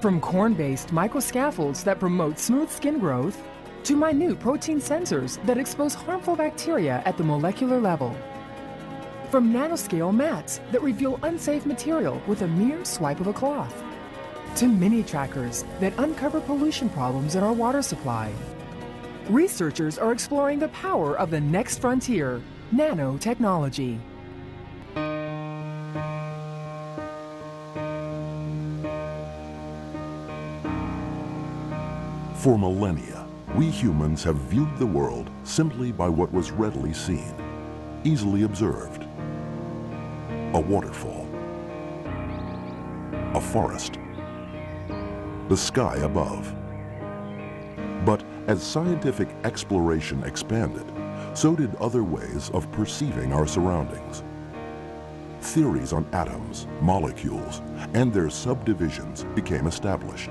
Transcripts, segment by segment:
From corn-based microscaffolds that promote smooth skin growth, to minute protein sensors that expose harmful bacteria at the molecular level. From nanoscale mats that reveal unsafe material with a mere swipe of a cloth, to mini trackers that uncover pollution problems in our water supply. Researchers are exploring the power of the next frontier, nanotechnology. For millennia, we humans have viewed the world simply by what was readily seen, easily observed. A waterfall, a forest, the sky above. But as scientific exploration expanded, so did other ways of perceiving our surroundings. Theories on atoms, molecules, and their subdivisions became established,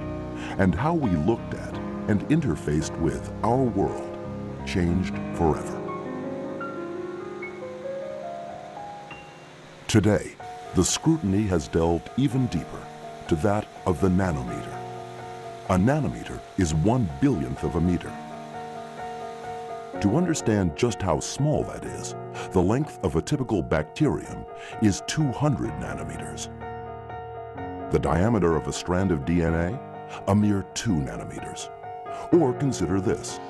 and how we looked at and interfaced with our world changed forever. Today, the scrutiny has delved even deeper to that of the nanometer. A nanometer is 1/1000th of a meter. To understand just how small that is, the length of a typical bacterium is 200 nanometers. The diameter of a strand of DNA, a mere 2 nanometers. Or consider this: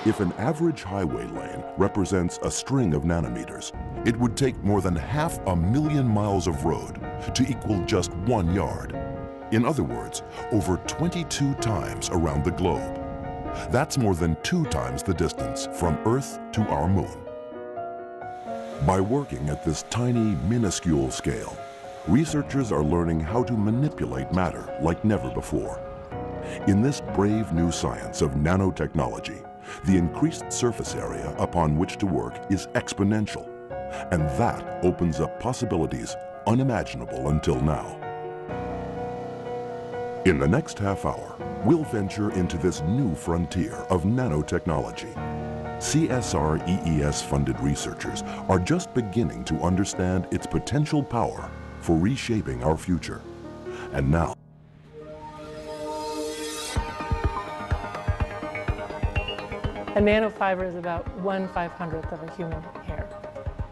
if an average highway lane represents a string of nanometers, it would take more than 500,000 miles of road to equal just 1 yard. In other words, over 22 times around the globe. That's more than 2 times the distance from Earth to our moon. By working at this tiny, minuscule scale, researchers are learning how to manipulate matter like never before. In this brave new science of nanotechnology, the increased surface area upon which to work is exponential, and that opens up possibilities unimaginable until now. In the next half hour, we'll venture into this new frontier of nanotechnology. CSR EES-funded researchers are just beginning to understand its potential power for reshaping our future. And now, a nanofiber is about 1/500th of a human hair.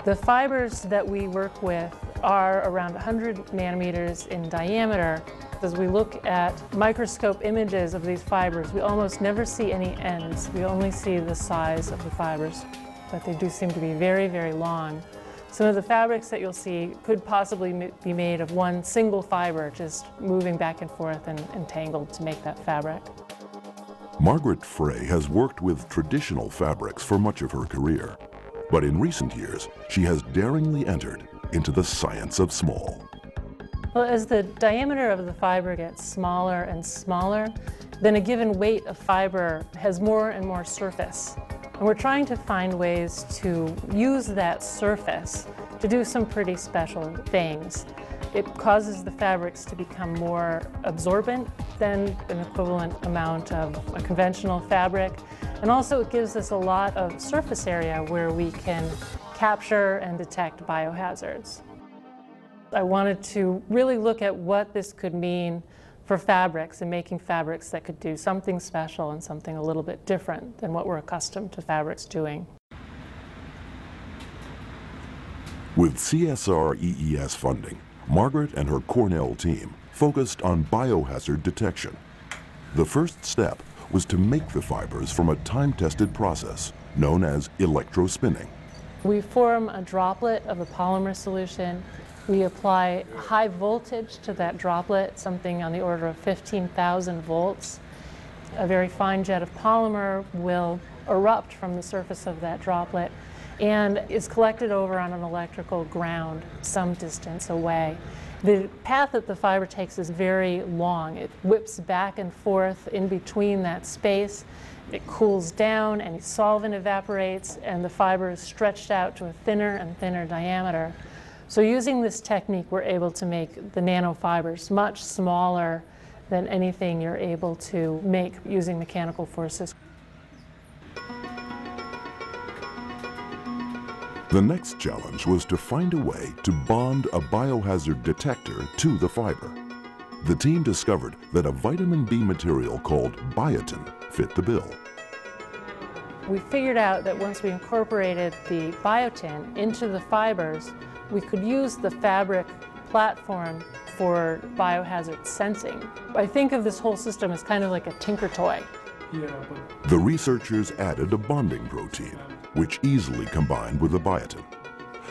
The fibers that we work with are around 100 nanometers in diameter. As we look at microscope images of these fibers, we almost never see any ends. We only see the size of the fibers, but they do seem to be very, very long. Some of the fabrics that you'll see could possibly be made of one single fiber, just moving back and forth and entangled to make that fabric. Margaret Frey has worked with traditional fabrics for much of her career, but in recent years, she has daringly entered into the science of small. Well, as the diameter of the fiber gets smaller and smaller, then a given weight of fiber has more and more surface. And we're trying to find ways to use that surface to do some pretty special things. It causes the fabrics to become more absorbent than an equivalent amount of a conventional fabric. And also it gives us a lot of surface area where we can capture and detect biohazards. I wanted to really look at what this could mean for fabrics and making fabrics that could do something special and something a little bit different than what we're accustomed to fabrics doing. With CSR EES funding, Margaret and her Cornell team focused on biohazard detection. The first step was to make the fibers from a time-tested process known as electrospinning. We form a droplet of a polymer solution. We apply high voltage to that droplet, something on the order of 15,000 volts. A very fine jet of polymer will erupt from the surface of that droplet and is collected over on an electrical ground some distance away. The path that the fiber takes is very long. It whips back and forth in between that space. It cools down, any solvent evaporates, and the fiber is stretched out to a thinner and thinner diameter. So using this technique, we're able to make the nanofibers much smaller than anything you're able to make using mechanical forces. The next challenge was to find a way to bond a biohazard detector to the fiber. The team discovered that a vitamin B material called biotin fit the bill. We figured out that once we incorporated the biotin into the fibers, we could use the fabric platform for biohazard sensing. I think of this whole system as kind of like a tinker toy. The researchers added a bonding protein, which easily combined with the biotin.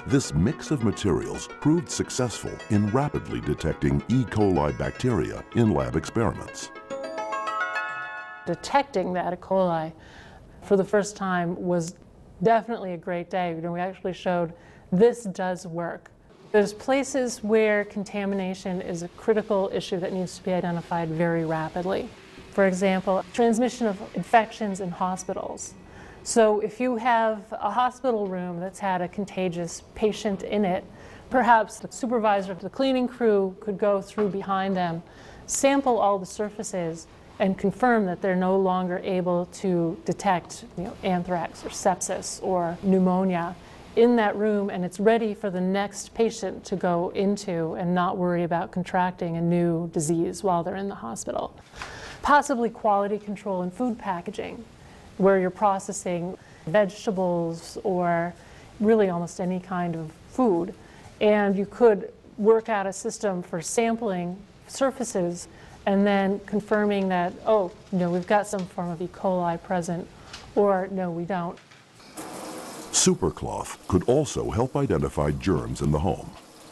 This mix of materials proved successful in rapidly detecting E. coli bacteria in lab experiments. Detecting that E. coli for the first time was definitely a great day. We actually showed this does work. There's places where contamination is a critical issue that needs to be identified very rapidly. For example, transmission of infections in hospitals. So if you have a hospital room that's had a contagious patient in it, perhaps the supervisor of the cleaning crew could go through behind them, sample all the surfaces, and confirm that they're no longer able to detect anthrax or sepsis or pneumonia in that room, and it's ready for the next patient to go into and not worry about contracting a new disease while they're in the hospital. Possibly quality control in food packaging, where you're processing vegetables or really almost any kind of food, and you could work out a system for sampling surfaces and then confirming that, oh, we've got some form of E. coli present, or no, we don't. Supercloth could also help identify germs in the home.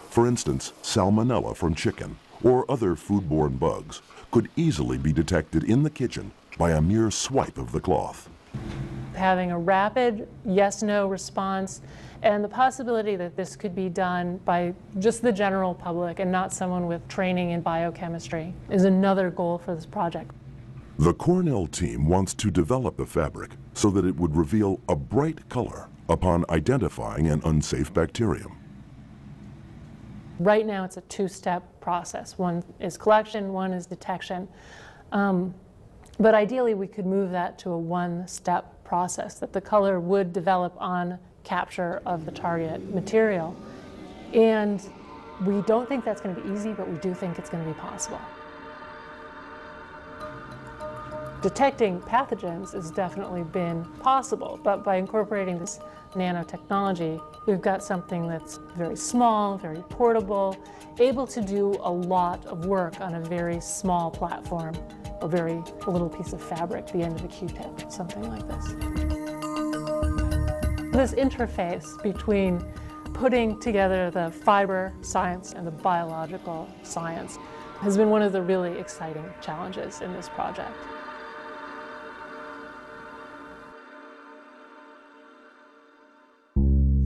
For instance, salmonella from chicken or other foodborne bugs could easily be detected in the kitchen by a mere swipe of the cloth. Having a rapid yes-no response and the possibility that this could be done by just the general public and not someone with training in biochemistry is another goal for this project. The Cornell team wants to develop the fabric so that it would reveal a bright color upon identifying an unsafe bacterium. Right now it's a two-step process. One is collection, one is detection. But ideally we could move that to a one-step process, that the color would develop on capture of the target material. And we don't think that's going to be easy, but we do think it's going to be possible. Detecting pathogens has definitely been possible, but by incorporating this nanotechnology, we've got something that's very small, very portable, able to do a lot of work on a very small platform, a little piece of fabric, the end of a Q-tip, something like this. This interface between putting together the fiber science and the biological science has been one of the really exciting challenges in this project.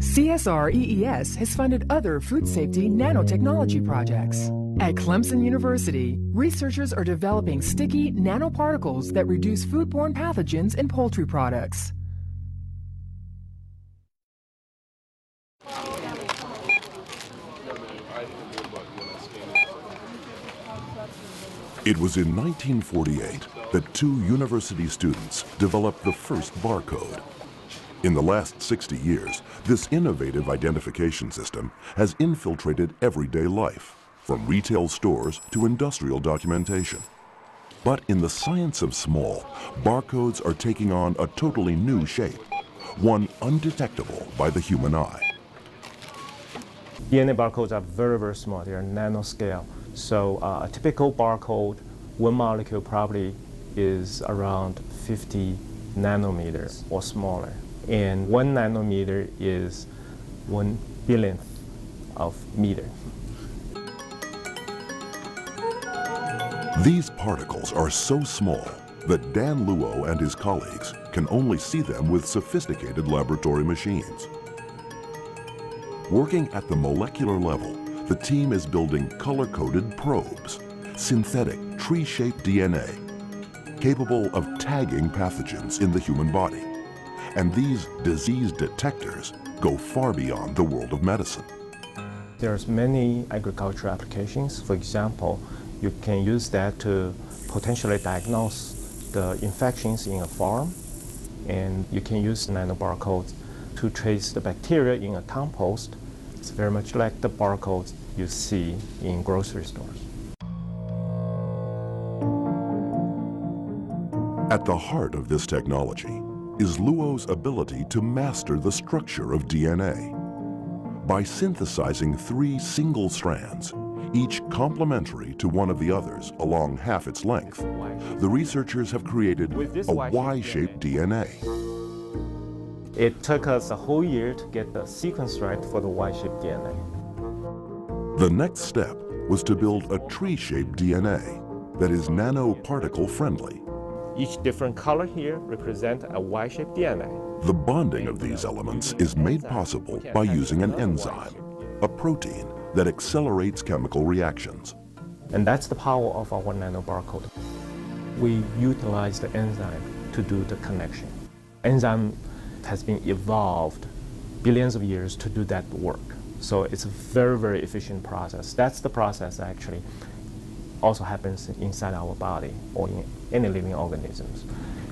CSR EES has funded other food safety nanotechnology projects. At Clemson University, researchers are developing sticky nanoparticles that reduce foodborne pathogens in poultry products. It was in 1948 that two university students developed the first barcode. In the last 60 years, this innovative identification system has infiltrated everyday life, from retail stores to industrial documentation. But in the science of small, barcodes are taking on a totally new shape, one undetectable by the human eye. DNA barcodes are very, very small. They are nanoscale. So a typical barcode, one molecule probably is around 50 nanometers or smaller. And 1 nanometer is 1 billionth of meter. These particles are so small that Dan Luo and his colleagues can only see them with sophisticated laboratory machines. Working at the molecular level, the team is building color-coded probes, synthetic tree-shaped DNA, capable of tagging pathogens in the human body. And these disease detectors go far beyond the world of medicine. There's many agricultural applications. For example, you can use that to potentially diagnose the infections in a farm, and you can use nanobarcodes to trace the bacteria in a compost. It's very much like the barcodes you see in grocery stores. At the heart of this technology is Luo's ability to master the structure of DNA. By synthesizing 3 single strands, each complementary to one of the others along half its length, the researchers have created a Y-shaped DNA. It took us a whole year to get the sequence right for the Y-shaped DNA. The next step was to build a tree-shaped DNA that is nanoparticle friendly. Each different color here represents a Y-shaped DNA. The bonding of these elements is made possible by using an enzyme, a protein that accelerates chemical reactions. And that's the power of our nanobarcode. We utilize the enzyme to do the connection. Enzyme has been evolved billions of years to do that work. So it's a very, very efficient process. That's the process that actually also happens inside our body or in any living organisms.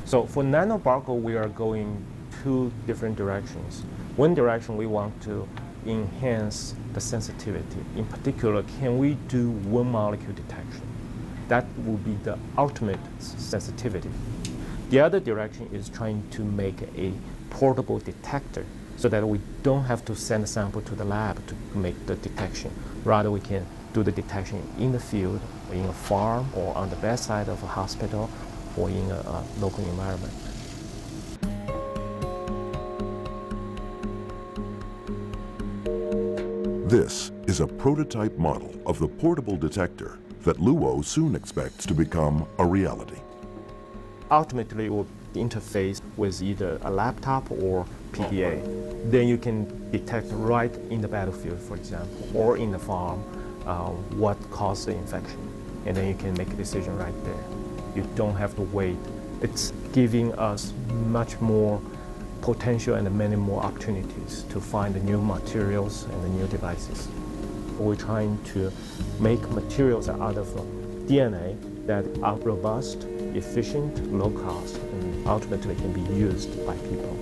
So for nanobarcode, we are going 2 different directions. One direction, we want to enhance the sensitivity. In particular, can we do one molecule detection? That will be the ultimate sensitivity. The other direction is trying to make a portable detector so that we don't have to send a sample to the lab to make the detection. Rather, we can do the detection in the field, or in a farm, or on the bedside of a hospital, or in a local environment. This is a prototype model of the portable detector that Luo soon expects to become a reality. Ultimately, it will interface with either a laptop or PDA. Then you can detect right in the battlefield, for example, or in the farm, what caused the infection. And then you can make a decision right there. You don't have to wait. It's giving us much more potential and many more opportunities to find the new materials and the new devices. We're trying to make materials out of DNA that are robust, efficient, low cost, and ultimately can be used by people.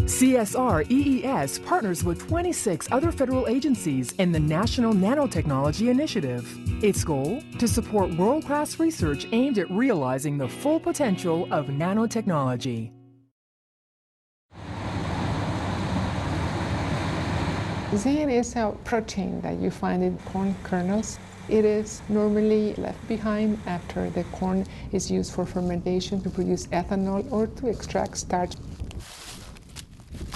CSR EES partners with 26 other federal agencies in the National Nanotechnology Initiative. Its goal? To support world-class research aimed at realizing the full potential of nanotechnology. Zein is a protein that you find in corn kernels. It is normally left behind after the corn is used for fermentation to produce ethanol or to extract starch.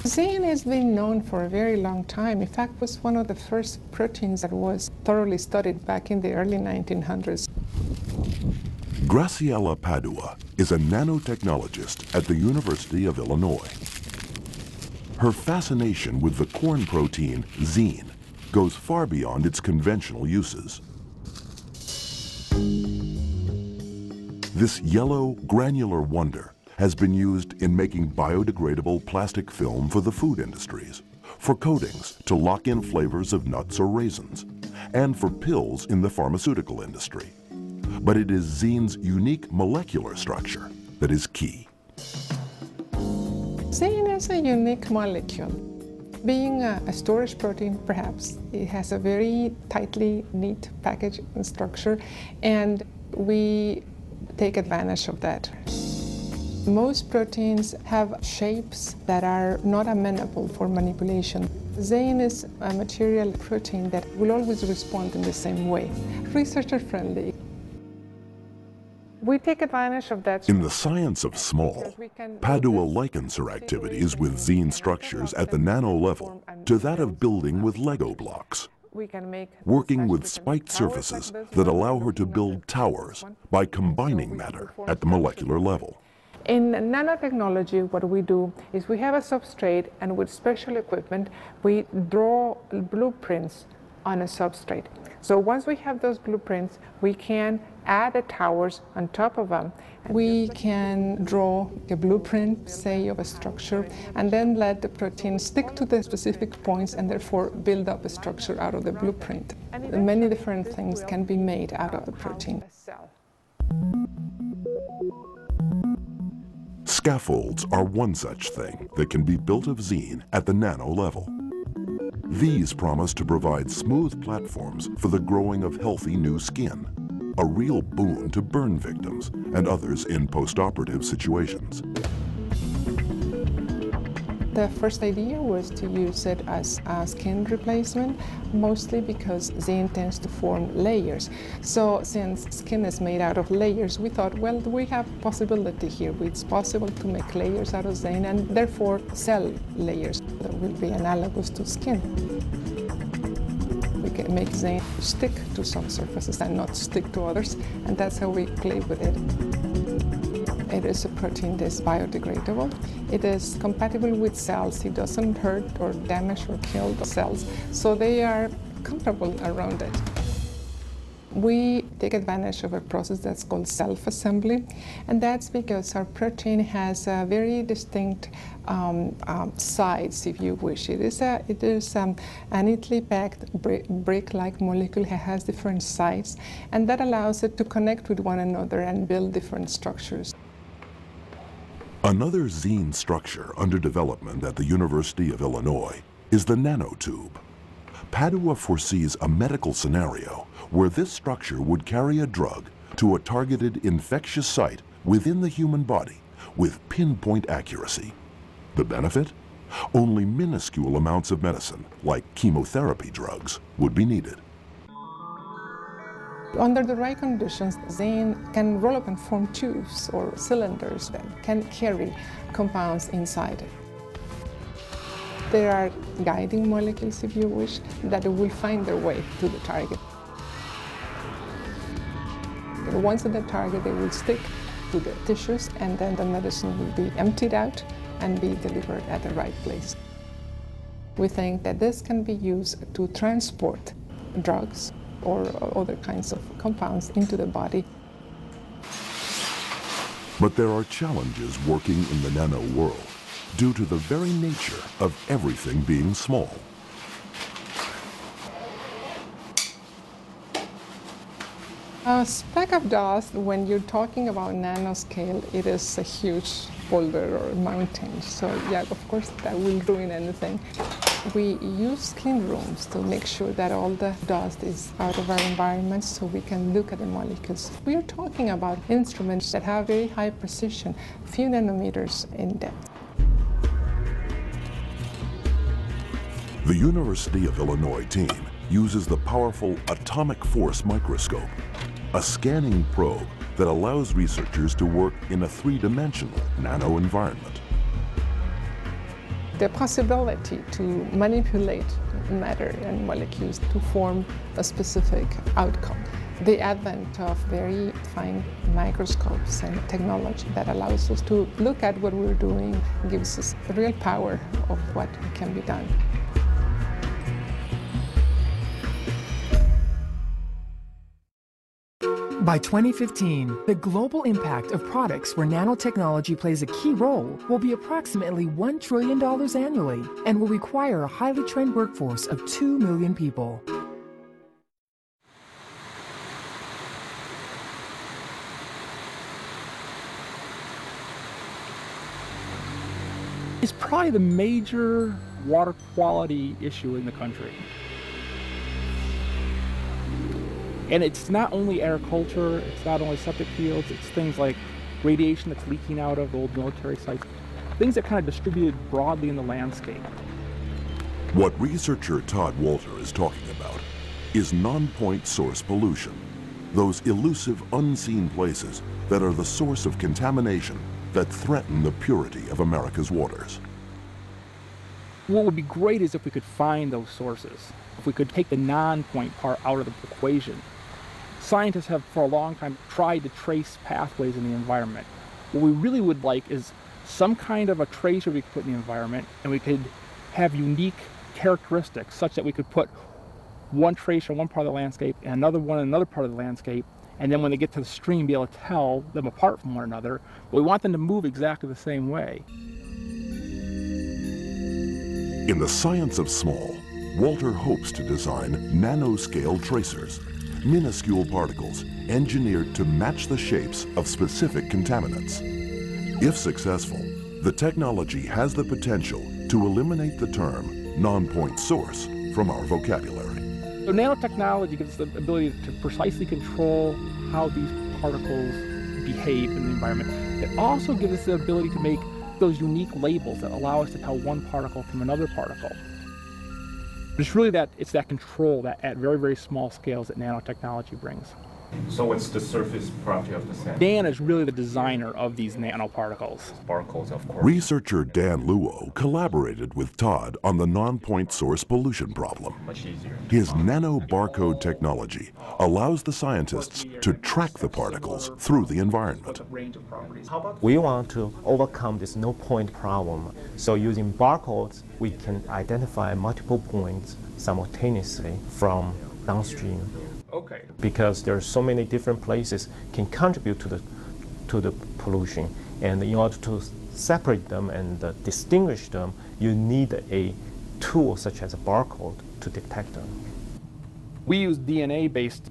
Zein has been known for a very long time. In fact, it was one of the first proteins that was thoroughly studied back in the early 1900s. Graciela Padua is a nanotechnologist at the University of Illinois. Her fascination with the corn protein zein goes far beyond its conventional uses. This yellow, granular wonder has been used in making biodegradable plastic film for the food industries, for coatings to lock in flavors of nuts or raisins, and for pills in the pharmaceutical industry. But it is zein's unique molecular structure that is key. Zein is a unique molecule. Being a storage protein, perhaps, it has a very tightly neat package and structure, and we take advantage of that. Most proteins have shapes that are not amenable for manipulation. Zein is a material protein that will always respond in the same way, researcher-friendly. We take advantage of that. In the science of small, Padua likens her activities with zein structures at the nano level to that of building with Lego blocks, working with spiked surfaces that allow her to build towers by combining matter at the molecular level. In nanotechnology, what we do is we have a substrate, and with special equipment, we draw blueprints on a substrate. So once we have those blueprints, we can add the towers on top of them. We can draw a blueprint, say, of a structure, and then let the protein stick to the specific points and therefore build up a structure out of the blueprint. Many different things can be made out of the protein. Scaffolds are one such thing that can be built of zein at the nano level. These promise to provide smooth platforms for the growing of healthy new skin, a real boon to burn victims and others in post-operative situations. The first idea was to use it as a skin replacement, mostly because zinc tends to form layers. So since skin is made out of layers, we thought, well, we have possibility here. It's possible to make layers out of zinc and therefore cell layers that will be analogous to skin. We can make zinc stick to some surfaces and not stick to others, and that's how we play with it. It is a protein that is biodegradable. It is compatible with cells. It doesn't hurt or damage or kill the cells. So they are comfortable around it. We take advantage of a process that's called self-assembly, and that's because our protein has very distinct sides, if you wish. It is a neatly packed brick-like molecule. It has different sides, and that allows it to connect with one another and build different structures. Another zine structure under development at the University of Illinois is the nanotube. Padua foresees a medical scenario where this structure would carry a drug to a targeted infectious site within the human body with pinpoint accuracy. The benefit? Only minuscule amounts of medicine, like chemotherapy drugs, would be needed. Under the right conditions, zinc can roll up and form tubes or cylinders that can carry compounds inside it. There are guiding molecules, if you wish, that will find their way to the target. Once at the target, they will stick to the tissues, and then the medicine will be emptied out and be delivered at the right place. We think that this can be used to transport drugs or other kinds of compounds into the body. But there are challenges working in the nano world due to the very nature of everything being small. A speck of dust, when you're talking about nanoscale, it is a huge boulder or mountain. So yeah, of course, that will ruin anything. We use clean rooms to make sure that all the dust is out of our environment so we can look at the molecules. We are talking about instruments that have very high precision, a few nanometers in depth. The University of Illinois team uses the powerful atomic force microscope, a scanning probe that allows researchers to work in a three-dimensional nano environment. The possibility to manipulate matter and molecules to form a specific outcome. The advent of very fine microscopes and technology that allows us to look at what we're doing gives us the real power of what can be done. By 2015, the global impact of products where nanotechnology plays a key role will be approximately $1 trillion annually and will require a highly trained workforce of 2 million people. It's probably the major water quality issue in the country. And it's not only agriculture, it's not only septic fields, it's things like radiation that's leaking out of old military sites, things that kind of distributed broadly in the landscape. What researcher Todd Walter is talking about is non-point source pollution, those elusive, unseen places that are the source of contamination that threaten the purity of America's waters. What would be great is if we could find those sources, if we could take the non-point part out of the equation. Scientists have for a long time tried to trace pathways in the environment. What we really would like is some kind of a tracer we could put in the environment, and we could have unique characteristics such that we could put one tracer in one part of the landscape and another one in another part of the landscape, and then when they get to the stream be able to tell them apart from one another. But we want them to move exactly the same way. In the science of small, Walter hopes to design nanoscale tracers, minuscule particles engineered to match the shapes of specific contaminants. If successful, the technology has the potential to eliminate the term non-point source from our vocabulary. So nanotechnology gives us the ability to precisely control how these particles behave in the environment. It also gives us the ability to make those unique labels that allow us to tell one particle from another particle. It's really that control that at very, very small scales that nanotechnology brings. So what's the surface property of the sand? Dan is really the designer of these nanoparticles. Barcodes, of course. Researcher Dan Luo collaborated with Todd on the non-point source pollution problem. Much easier. His nano barcode technology allows the scientists to track the particles through the environment. We want to overcome this no-point problem. So using barcodes, we can identify multiple points simultaneously from downstream. Okay. Because there are so many different places can contribute to the pollution, and in order to separate them and distinguish them, you need a tool such as a barcode to detect them. We use DNA-based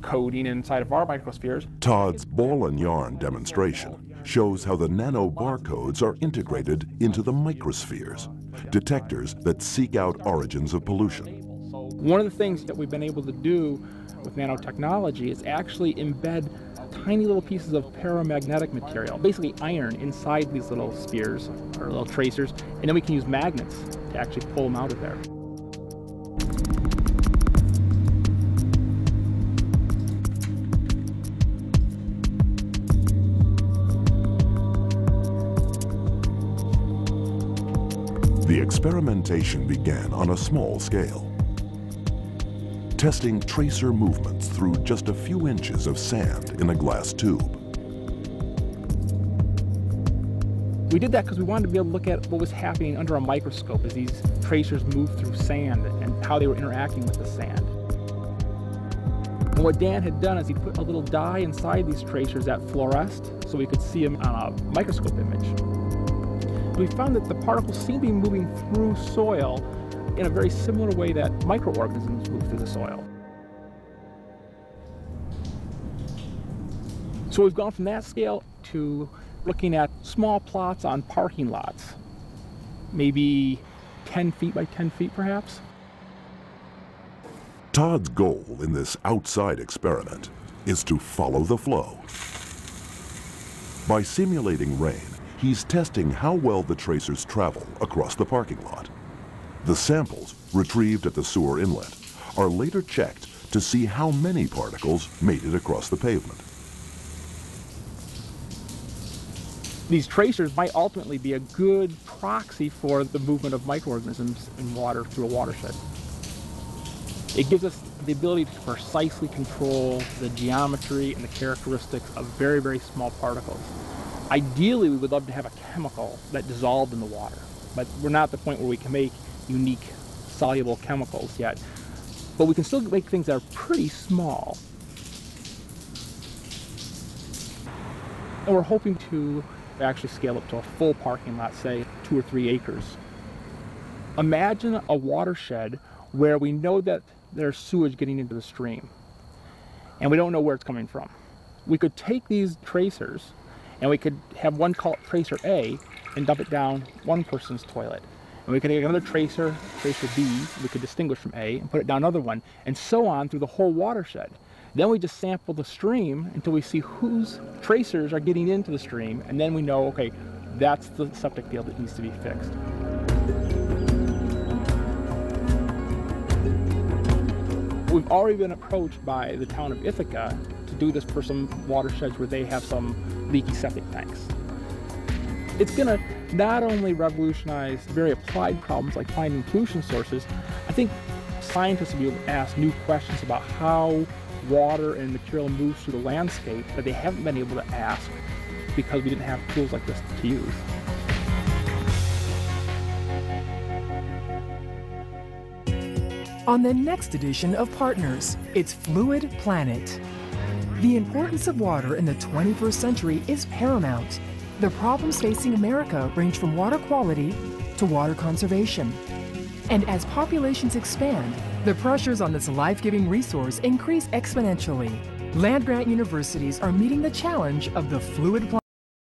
coding inside of our microspheres. Todd's ball and yarn demonstration shows how the nano barcodes are integrated into the microspheres, detectors that seek out origins of pollution. One of the things that we've been able to do with nanotechnology is actually embed tiny little pieces of paramagnetic material, basically iron, inside these little spheres or little tracers, and then we can use magnets to actually pull them out of there. The experimentation began on a small scale, testing tracer movements through just a few inches of sand in a glass tube. We did that because we wanted to be able to look at what was happening under a microscope as these tracers moved through sand and how they were interacting with the sand. And what Dan had done is he put a little dye inside these tracers that fluoresced so we could see them on a microscope image. We found that the particles seem to be moving through soil in a very similar way that microorganisms move through the soil. So we've gone from that scale to looking at small plots on parking lots, maybe 10 feet by 10 feet perhaps. Todd's goal in this outside experiment is to follow the flow. By simulating rain, he's testing how well the tracers travel across the parking lot. The samples, retrieved at the sewer inlet, are later checked to see how many particles made it across the pavement. These tracers might ultimately be a good proxy for the movement of microorganisms in water through a watershed. It gives us the ability to precisely control the geometry and the characteristics of very, very small particles. Ideally, we would love to have a chemical that dissolved in the water, but we're not at the point where we can make unique soluble chemicals yet. But we can still make things that are pretty small. And we're hoping to actually scale up to a full parking lot, say 2 or 3 acres. Imagine a watershed where we know that there's sewage getting into the stream, and we don't know where it's coming from. We could take these tracers, and we could have one called tracer A, and dump it down one person's toilet. And we could take another tracer, tracer B, we could distinguish from A, and put it down another one, and so on through the whole watershed. Then we just sample the stream until we see whose tracers are getting into the stream, and then we know, okay, that's the septic field that needs to be fixed. We've already been approached by the town of Ithaca to do this for some watersheds where they have some leaky septic tanks. It's going to not only revolutionize very applied problems like finding pollution sources, I think scientists will be able to ask new questions about how water and material moves through the landscape that they haven't been able to ask because we didn't have tools like this to use. On the next edition of Partners, it's Fluid Planet. The importance of water in the 21st century is paramount. The problems facing America range from water quality to water conservation. And as populations expand, the pressures on this life-giving resource increase exponentially. Land-grant universities are meeting the challenge of the fluid planet.